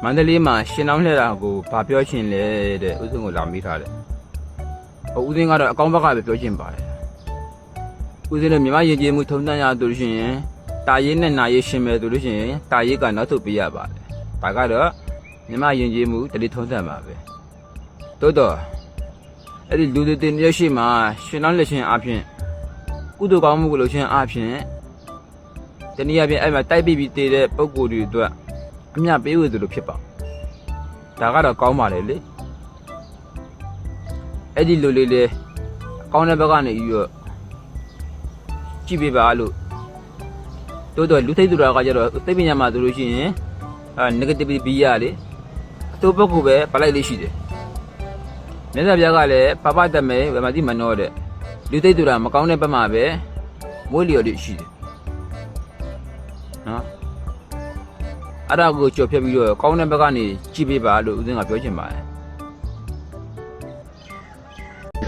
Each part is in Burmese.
မန္တလေးမှာရှင်လောင်းလှည့်တာကိုဘာပြောရှင်လဲတဲ့ဥစဉ်ကိုလာမိထားတယ်ဥစဉ်ကတော့အကောင့်ဘက်ကပဲပြောရှင်ပါတယ်ဥစဉ်နဲ့မြန်မာယဉ်ကျေးမှုထုံးတမ်းရသူလို့ရှိရင်တာရေးနဲ့နာရေးရှင်မယ်သူလို့ရှိရင်တာရေးကနောက်ထုတ်ပေးရပါတယ်ဒါကတော့မြန်မာယဉ်ကျေးမှုတတိထုံးတမ်းပါပဲတိုးတော့အဲ့ဒီလူတွေတင်ရရှိမှာရှင်လောင်းလက်ရှင်အဖြစ်ကုသိုလ်ကောင်းမှုကိုလို့ရှင်အဖြစ်တနည်းအားဖြင့်အဲ့မှာတိုက်ပြီးတည်တဲ့ပုံကိုယ်တွေအတွက်အမြပေးဝေသူလိုဖြစ်ပါဒါကတော့ကောင်းပါလေလေအဲ့ဒီလိုလေးလေကောင်းတဲ့ဘက်ကနေပြီးတော့ကြည့်ပေးပါလို့တိုးတော့လူထိတ်သူတွေကကျတော့သိပညာမှာဆိုလို့ရှိရင်negativity ဘီရလေအတူဘက်ကိုပဲပလိုက်လေးရှိတယ်မြတ်စွာဘုရားကလည်းပပတမေဗမာတိမနောတဲ့လူထိတ်သူတွေကမကောင်းတဲ့ဘက်မှာပဲမွေးလျော်လေးရှိတယ်နော်အဲ့ဒါကိုကြော်ဖြတ်ပြီးတော့ကောင်းတဲ့ဘက်ကနေကြည့်ပေးပါလို့ဦးဇင်းကပြောချင်ပါတယ်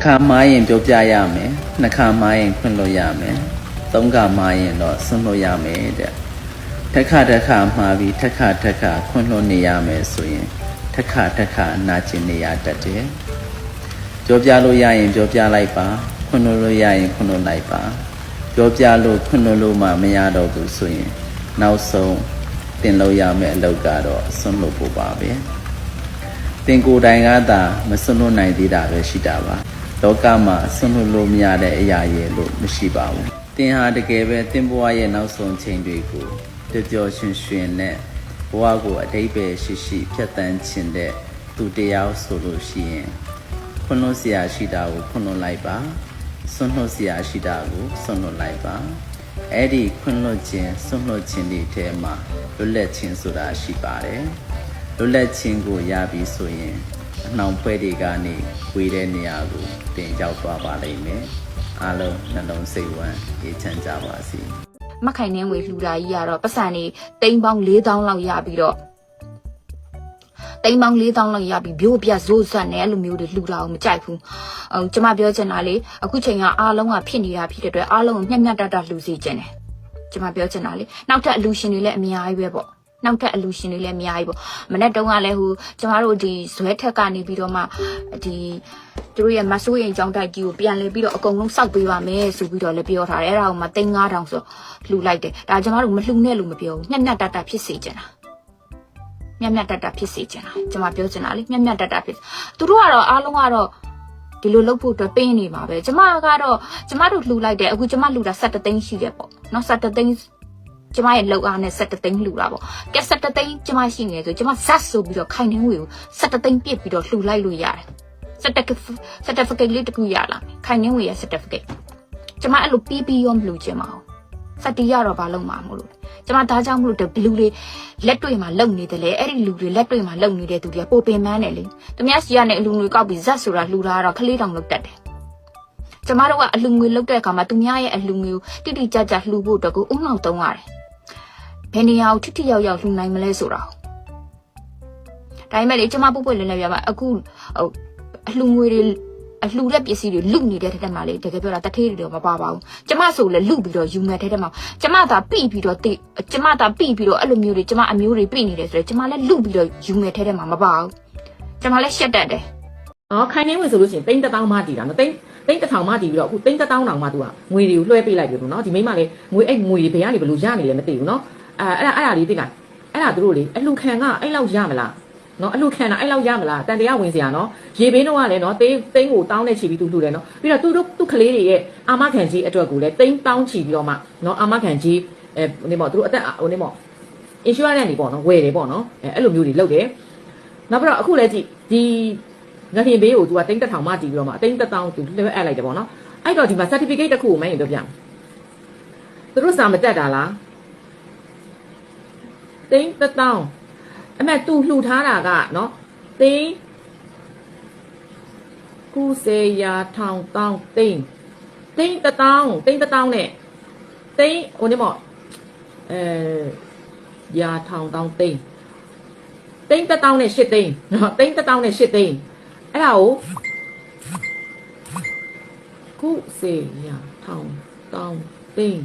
ခါမားရင်ပြောပြရမယ်နှစ်ခါမားရင်ခွင့်လို့ရမယ်သုံးခါမားရင်တော့ဆွန့်လို့ရမယ်တဲ့တစ်ခါမှားပြီးတစ်ခါခွင့်လို့နေရမယ်ဆိုရင်တစ်ခါနာကျင်နေရတတ်တယ်ပြောပြလို့ရရင်ပြောပြလိုက်ပါခွင့်လို့ရရင်ခွင့်လို့လိုက်ပါပြောပြလို့ခွင့်လို့မှမရတော့ဘူးဆိုရင်နောက်ဆုံးတင်လို့ရမယ့်အလုပ်ကတော့ဆွန့်လို့ပို့ပါပဲတင်ကိုယ်တိုင်ကသာမဆွန့်လို့နိုင်သေးတာပဲရှိတာပါလောကမှာဆွန့်လို့မရတဲ့အရာရဲ့လို့မရှိပါဘူးတင်ဟာတကယ်ပဲတင်ဘဝရဲ့နောက်ဆုံးချိန်တွေကိုပျော်ရွှင်ရွှင်နဲ့ဘဝကိုအတိတ်ပဲရှိဖြတ်တန်းခြင်းတဲ့သူတရားဆိုလို့ရှိရင်ခွန်းလို့เสียရှိတာကိုခွန်းလို့လိုက်ပါဆွန့်လို့เสียရှိတာကိုဆွန့်လို့လိုက်ပါအဲ့ဒီခွင့်လွှတ်ခြင်းဆွန့်လွှတ်ခြင်းတွေထဲမှာလွတ်လပ်ခြင်းဆိုတာရှိပါတယ်လွတ်လပ်ခြင်းကိုရပြီဆိုရင်အနှောင်ဖွဲတွေကနေဝေတဲ့နေရာကိုတင်ရောက်သွားပါလိမ့်မယ်အားလုံးနှလုံးစိတ်ဝမ်းအေးချမ်းကြပါစေမခိုင်နှင်းဝေလှူတာကြီးကတော့ပတ်စံနေတိမ်ပေါင်း4000လောက်ရပြီးတော့တိမ်ပေါင်း4000လောက်ရပြီးဘိုးပြဇိုးဆက်နဲ့အဲ့လိုမျိုးတွေလှူတာကိုမကြိုက်ဘူးကျမပြောချင်တာလေအခုချိန်ကအားလုံးကဖြစ်နေတာဖြစ်တဲ့အတွက်အားလုံးကိုမျက်မျက်တတလှူစေချင်တယ်ကျမပြောချင်တာလေနောက်ထပ်အလူရှင်တွေလည်းအများကြီးပဲပေါ့နောက်ထပ်အလူရှင်တွေလည်းအများကြီးပေါ့မနေ့တုန်းကလည်းဟိုကျမတို့ဒီဇွဲထက်ကနေပြီးတော့မှဒီသူတို့ရဲ့မဆိုးရင်ကြောင်းတိုက်ကြီးကိုပြန်လဲပြီးတော့အကုန်လုံးစောက်ပေးပါမယ်ဆိုပြီးတော့လည်းပြောထားတယ်အဲ့ဒါကိုမှ3000ဆိုလှူလိုက်တယ်ဒါကျမတို့မလှူနဲ့လို့မပြောဘူးမျက်မျက်တတဖြစ်စေချင်တာမျက်မျက်တတဖြစ်စေချင်တာကျမပြောချင်တာလေမျက်မျက်တတဖြစ်သူတို့ကတော့အားလုံးကတော့ဒီလိုလုပ်ဖို့အတွက်ပေးနေပါပဲကျမကတော့ကျမတို့လှူလိုက်တယ်အခုကျမလှူတာ17သိန်းရှိတယ်ပေါ့နော်17သိန်းကျမရဲ့လောက်အားနဲ့17သိန်းလှူတာပေါ့ကဲ17သိန်းကျမရှိနေဆိုကျမဇက်ဆိုပြီးတော့ခိုင်နှင်းဝေကို17သိန်းပြစ်ပြီးတော့လှူလိုက်လို့ရတယ်certificate လေးတခုရလာခိုင်နှင်းဝေရဲ့ certificate ကျမအဲ့လိုပြီးရောမလှူချင်ပါဘူးစတီရတော့ဘာလုံးမှာမလို့ကျမဒါကြောင့်မလို့ဘလူးလေးလက်တွေ့မှာလုံနေတယ်လေအဲ့ဒီလူတွေလက်တွေ့မှာလုံနေတဲ့သူတွေကပိုပင်မန်းတယ်လေသူများစီကနေအလူငွေကောက်ပြီးဇက်ဆိုတာလှူတာကတော့ခလေးတောင်လောက်တက်တယ်ကျမတို့ကအလူငွေလောက်တဲ့အခါမှာသူများရဲ့အလူငွေကိုတိတိကျကျလှူဖို့အတွက်ကိုအုံလောက်တုံးရတယ်ဘယ်နေရာကိုထိရောက်လှူနိုင်မလဲဆိုတာဒါပေမဲ့လေကျမပုတ်ပွက်လင်းလဲပြပါအခုအလူငွေတွေအလှူလက်ပစ္စည်းတွေလုနေတဲ့တဲ့မှာလေတကယ်ပြောတာတထေးတွေတော့မပါပါဘူးကျမဆိုလဲလုပြီးတော့ယူမဲ့တဲ့မှာကျမသာပြိပြီးတော့ကျမသာပြိပြီးတော့အဲ့လိုမျိုးတွေကျမအမျိုးတွေပြိနေတယ်ဆိုတော့ကျမလည်းလုပြီးတော့ယူမဲ့တဲ့မှာမပါဘူးကျမလည်းရှက်တတ်တယ်ခိုင်နှင်းဝင်ဆိုလို့ရှိရင်3000မှတည်တာနော်3000မှတည်ပြီးတော့အခု3000တောင်မှသူကငွေတွေကိုလွှဲပေးလိုက်ပြီလို့နော်ဒီမိမလေးငွေအဲ့ငွေတွေဘယ်ကနေဘယ်လိုရနေလဲမသိဘူးနော်အဲ့ဒါလေးသိလိုက်အဲ့ဒါသူတို့လေအလှခံကအဲ့လောက်ရမလားနော်အလှခံတာအဲ့လောက်ရမလားတန်တရားဝင်စရာနော်ရေဘင်းတော့ကလည်းနော်သိန်းကိုတောင်းနဲ့ချီပြီးသူလှူတယ်နော်ပြီးတော့သူ့ကလေးတွေရဲ့အာမခံကြီးအတွက်ကိုလည်းသိန်းတောင်းချီပြီးတော့မှနော်အာမခံကြီးနေပေါ့သူတို့အသက်နေပေါ့ insurance နေပေါ့နော်ဝယ်တယ်ပေါ့နော်အဲ့လိုမျိုးတွေလုပ်တယ်နောက်ပြီးတော့အခုလည်းကြည့်ဒီငခင်ဘေးကိုသူက3000မှတည်ပြီးတော့မှ3000သူလွှဲအပ်လိုက်တယ်ပေါ့နော်အဲ့တော့ဒီမှာ certificate တစ်ခုကိုမင်းရင်ပြောပြသူတို့စာမတက်တာလား3000အမေသူလှူထားတာကနော်သိန်း90ရာထောင်တောင်းသိန်း1000နဲ့သိန်းဟိုနေမော့ရာထောင်တောင်းသိန်း1000နဲ့8သိန်းနော်1000နဲ့8သိန်းအဲ့ဒါကို90ရာထောင်တောင်းသိန်း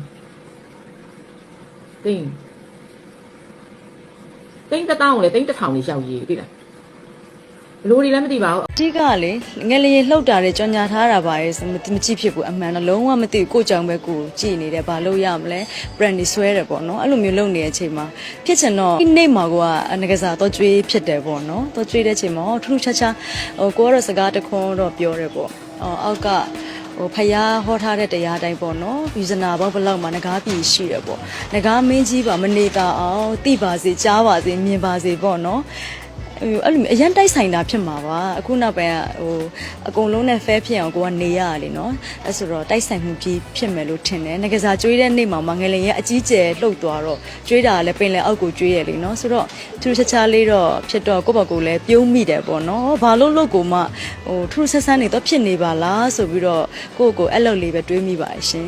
သိန်း1000ကိုလည်းသိန်း1000နေရှောက်ရေးသိလားဘလို့ဒီလည်းမသိပါဘူး အဓိကလေငယ်လေးလှုပ်တာတွေကြော်ညာထားတာပါရဲ့မကြည့်ဖြစ်ဘူးအမှန်တော့လုံးဝမသိဘူးကိုကြောင်ပဲကိုကြည်နေတယ်ဘာလို့ရမလဲ brand ဆွဲတယ်ပေါ့နော်အဲ့လိုမျိုးလုပ်နေတဲ့အချိန်မှာဖြစ်ချင်တော့ဒီနေ့မှာကိုကငကစားတော့ကျွေးဖြစ်တယ်ပေါ့နော်တော့ကျွေးတဲ့အချိန်မှာထူးထူးခြားခြားကိုကတော့စကားတခွန်းတော့ပြောတယ်ပေါ့အောက်ကဖယားဟောထားတဲ့တရားတိုင်းပေါ့နော်ယူဇနာဘောဘလောက်မှာငကားပြည်ရှိတယ်ပေါ့ငကားမင်းကြီးပါမနေတာအောင်သိပါစေကြားပါစေမြင်ပါစေပေါ့နော်အဲ့လိုအရန်တိုက်ဆိုင်တာဖြစ်မှာပါအခုနောက်ပိုင်းကအကုန်လုံးနဲ့ fair ဖြစ်အောင်ကိုကနေရရလေနော်အဲ့ဆိုတော့တိုက်ဆိုင်မှုကြီးဖြစ်မယ်လို့ထင်တယ်ငကစားကျွေးတဲ့နေ့မှာငယ်လင်ရဲ့အကြီးကျယ်လှုပ်သွားတော့ကျွေးတာလည်းပင်လည်းအောက်ကိုကျွေးရလေနော်ဆိုတော့ထူးခြားခြားလေးတော့ဖြစ်တော့ကိုယ့်ဘက်ကိုလည်းပြုံးမိတယ်ပေါ့နော်ဘာလို့လို့ကိုမှထူးဆန်းဆန်းနေတော့ဖြစ်နေပါလားဆိုပြီးတော့ကိုယ့်ကိုအဲ့လိုလေးပဲတွေးမိပါရှင်